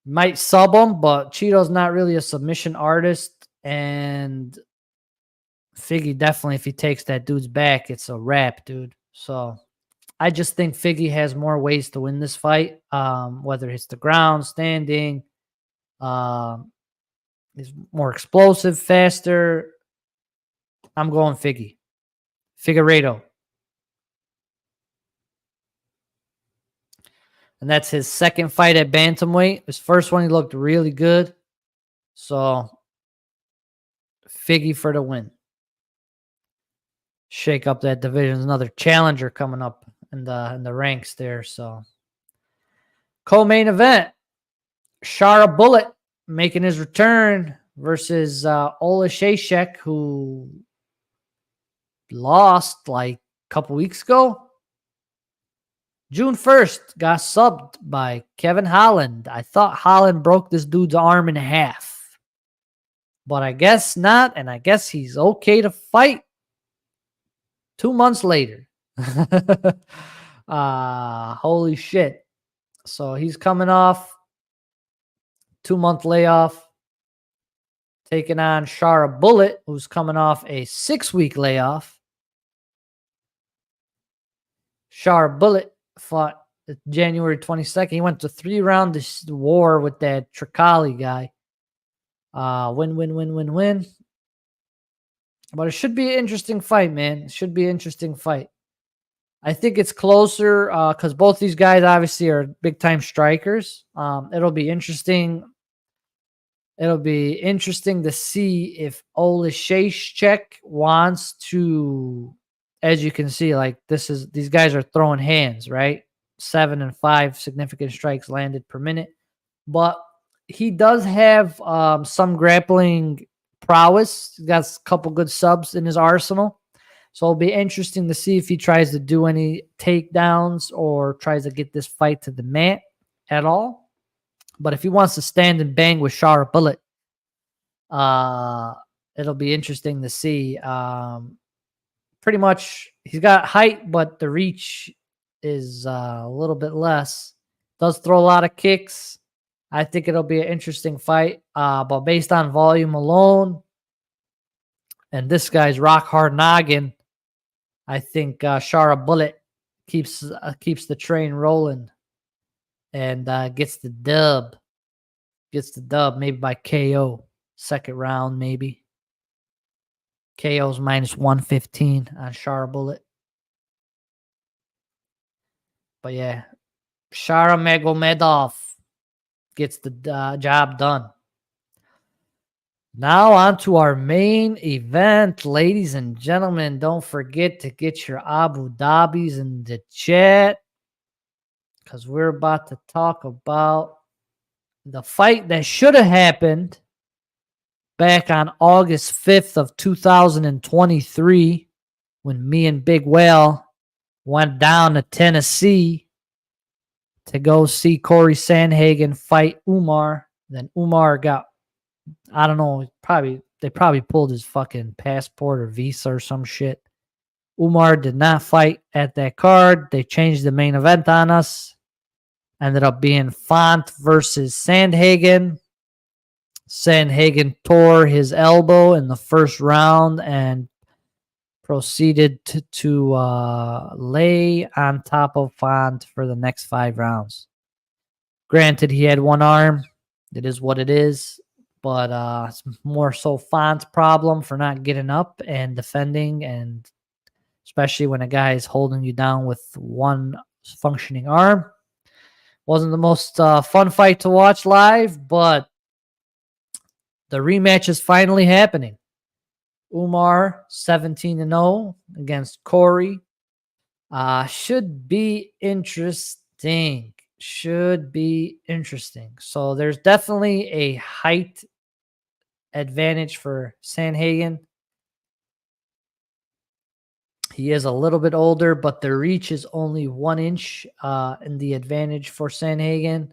might sub him, but Cheeto's not really a submission artist. And Figgy definitely, if he takes that dude's back, it's a wrap, dude. So I just think Figgy has more ways to win this fight. Whether it's the ground, standing, he's more explosive, faster. I'm going Figgy. Figueiredo. And that's his second fight at bantamweight. His first one, he looked really good. So, Figgy for the win. Shake up that division. There's another challenger coming up in the ranks there. So, co-main event. Shara Bullet making his return versus Ola Shashek, who lost like a couple weeks ago. June 1st, got subbed by Kevin Holland. I thought Holland broke this dude's arm in half. But I guess not, and I guess he's okay to fight 2 months later. Holy shit. So he's coming off 2-month layoff, taking on Shara Bullet, who's coming off a 6-week layoff. Shara Bullet fought January 22nd. He went to 3-round war with that Tricali guy. Win. But it should be an interesting fight, man. It should be an interesting fight. I think it's closer because both these guys obviously are big-time strikers. It'll be interesting. It'll be interesting to see if Ola Shashek wants to as you can see, like these guys are throwing hands, right? 7 and 5 significant strikes landed per minute. But he does have some grappling prowess. He's got a couple good subs in his arsenal. So it'll be interesting to see if he tries to do any takedowns or tries to get this fight to the mat at all. But if he wants to stand and bang with Shara Bullet, it'll be interesting to see. Pretty much, he's got height, but the reach is a little bit less. Does throw a lot of kicks. I think it'll be an interesting fight. But based on volume alone, and this guy's rock hard noggin, I think Shara Bullet keeps the train rolling and gets the dub. Gets the dub, maybe by KO. Second round, maybe. KO's minus 115 on Shara Bullet. But yeah, Shara Magomedov gets the job done. Now on to our main event, ladies and gentlemen. Don't forget to get your Abu Dhabis in the chat, because we're about to talk about the fight that should have happened back on August 5th of 2023 when me and Big Whale went down to Tennessee to go see Corey Sandhagen fight Umar. Then Umar got, I don't know, they probably pulled his fucking passport or visa or some shit. Umar did not fight at that card. They changed the main event on us. Ended up being Font versus Sandhagen. Sandhagen tore his elbow in the first round and proceeded to lay on top of Font for the next 5 rounds. Granted, he had one arm. It is what it is. But it's more so Font's problem for not getting up and defending, and especially when a guy is holding you down with one functioning arm. Wasn't the most fun fight to watch live, but the rematch is finally happening. Umar 17-0 against Corey. Should be interesting. Should be interesting. So there's definitely a height advantage for Sandhagen. He is a little bit older, but the reach is only 1 inch in the advantage for Sandhagen.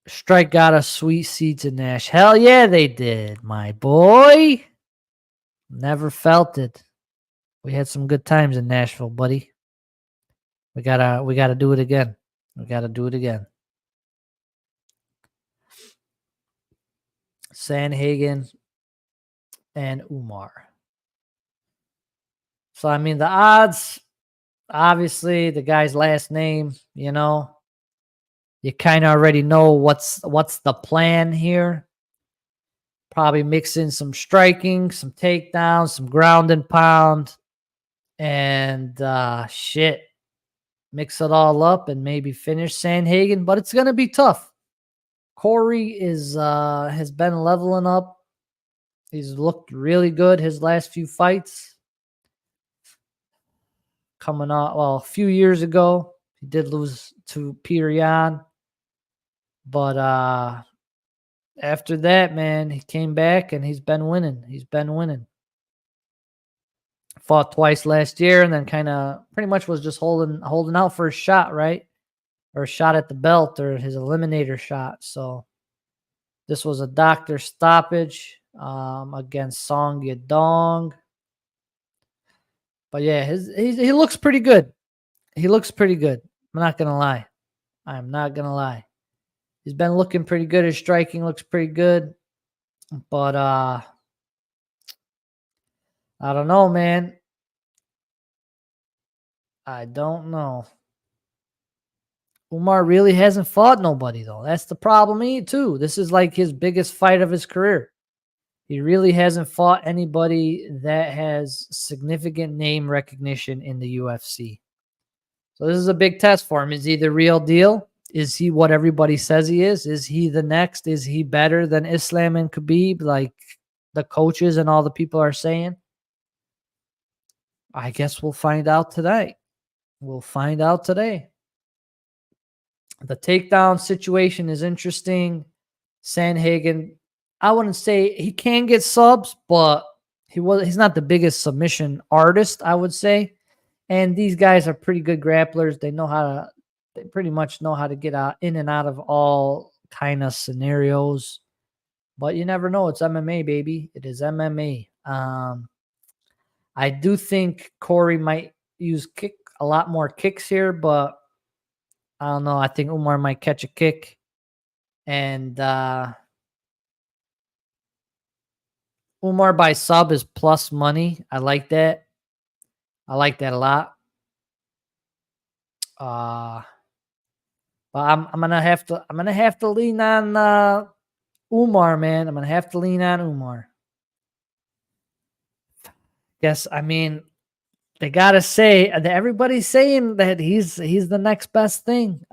Strike got us sweet seats in Nash. Hell yeah, they did, my boy. Never felt it. We had some good times in Nashville, buddy. We gotta do it again. We gotta do it again. Sandhagen and Umar. So I mean, the odds, obviously, the guy's last name, you kind of already know what's the plan here. Probably mix in some striking, some takedowns, some ground and pound, and shit. Mix it all up and maybe finish Sandhagen, but it's gonna be tough. Corey has been leveling up. He's looked really good his last few fights. Coming out, well, a few years ago, he did lose to Peter Yan. But after that, man, he came back and he's been winning. He's been winning. Fought twice last year and then kind of pretty much was just holding out for a shot, right? Or a shot at the belt or his eliminator shot. So this was a doctor stoppage against Song Yadong. But yeah, he looks pretty good. He looks pretty good. I'm not going to lie. I'm not going to lie. He's been looking pretty good. His striking looks pretty good. But I don't know, man. I don't know. Umar really hasn't fought nobody, though. That's the problem, too. This is like his biggest fight of his career. He really hasn't fought anybody that has significant name recognition in the UFC. So this is a big test for him. Is he the real deal? Is he what everybody says he is? Is he the next? Is he better than Islam and Khabib? Like, the coaches and all the people are saying? I guess we'll find out today. We'll find out today. The takedown situation is interesting. Sandhagen, I wouldn't say he can get subs, but he's not the biggest submission artist, I would say. And these guys are pretty good grapplers. They pretty much know how to get out in and out of all kind of scenarios. But you never know. It's MMA, baby. It is MMA. I do think Corey might use a lot more kicks here, but I don't know. I think Umar might catch a kick. And Umar by sub is plus money. I like that. I like that a lot. But I'm gonna have to lean on Umar, man. I'm gonna have to lean on Umar. Yes, I mean they gotta say that everybody's saying that he's the next best thing.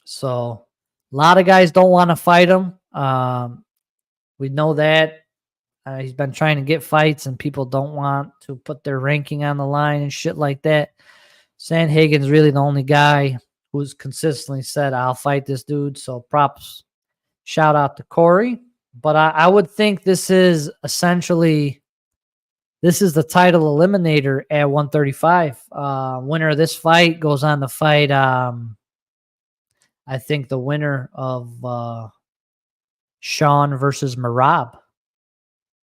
So a lot of guys don't want to fight him. We know that. He's been trying to get fights, and people don't want to put their ranking on the line and shit like that. Sandhagen's really the only guy who's consistently said, I'll fight this dude. So props. Shout out to Corey. But I would think this is essentially, this is the title eliminator at 135. Winner of this fight goes on to fight, I think, the winner of Sean versus Marab.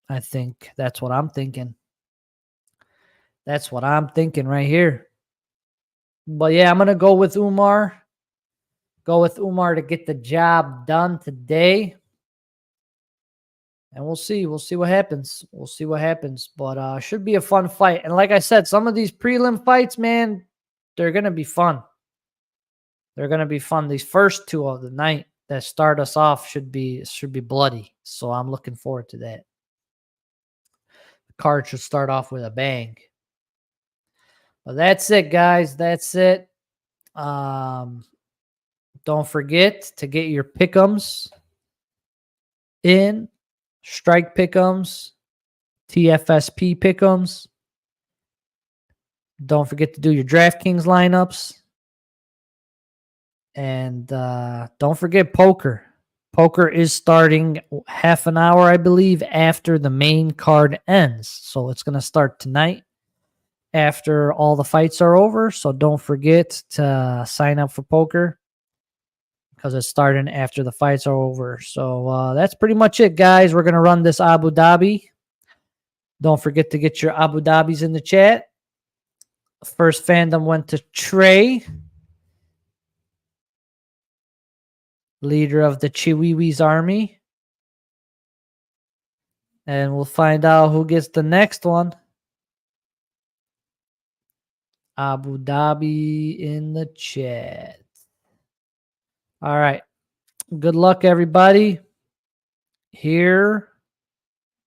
I think that's what I'm thinking. That's what I'm thinking right here. But yeah, I'm going to go with Umar. Go with Umar to get the job done today. And we'll see. We'll see what happens. We'll see what happens. But should be a fun fight. And like I said, some of these prelim fights, man, they're going to be fun. They're going to be fun. These first two of the night that start us off should be bloody. So I'm looking forward to that. Card should start off with a bang. But that's it, guys. That's it. Don't forget to get your pick'ems in. Strike pick'ems, TFSP pick'ems. Don't forget to do your DraftKings lineups. And don't forget poker. Poker is starting half an hour, I believe, after the main card ends. So it's going to start tonight after all the fights are over. So don't forget to sign up for poker because it's starting after the fights are over. So that's pretty much it, guys. We're going to run this Abu Dhabi. Don't forget to get your Abu Dhabis in the chat. First fandom went to Trey, leader of the Chiwiwis army. And we'll find out who gets the next one. Abu Dhabi in the chat. All right. Good luck, everybody. Here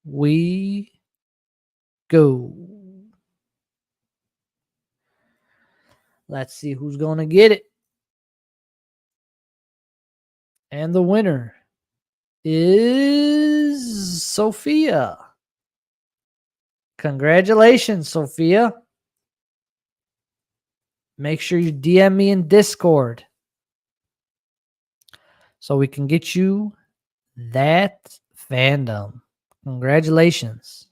we go. Let's see who's going to get it. And the winner is Sophia. Congratulations, Sophia. Make sure you DM me in Discord so we can get you that fandom. Congratulations.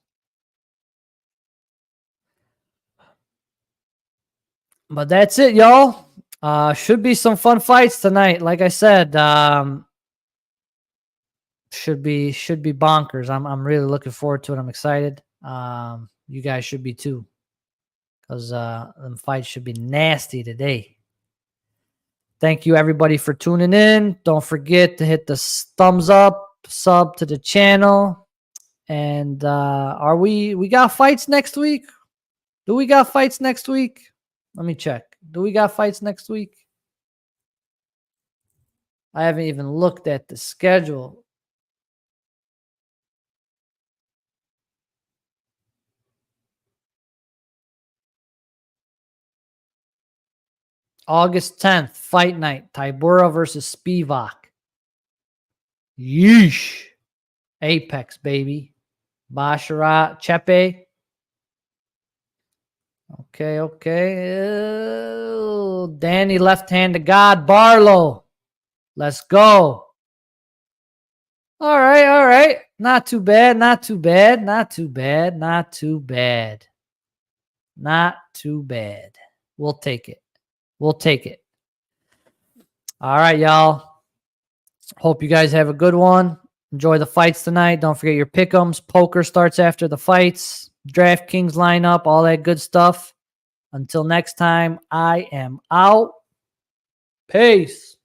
But that's it, y'all. Should be some fun fights tonight. Like I said, should be bonkers. I'm really looking forward to it. I'm excited. You guys should be too, because the fights should be nasty today. Thank you, everybody, for tuning in. Don't forget to hit the thumbs up, sub to the channel. And we got fights next week? Do we got fights next week? Let me check. Do we got fights next week? I haven't even looked at the schedule. August 10th, fight night. Tybura versus Spivak. Yeesh. Apex, baby. Basharat Chepe. Okay, okay. Danny left-handed God Barlow. Let's go. All right, all right. Not too bad, not too bad, not too bad, not too bad. Not too bad. We'll take it. We'll take it. All right, y'all. Hope you guys have a good one. Enjoy the fights tonight. Don't forget your pick'ems. Poker starts after the fights. DraftKings lineup, all that good stuff. Until next time, I am out. Peace.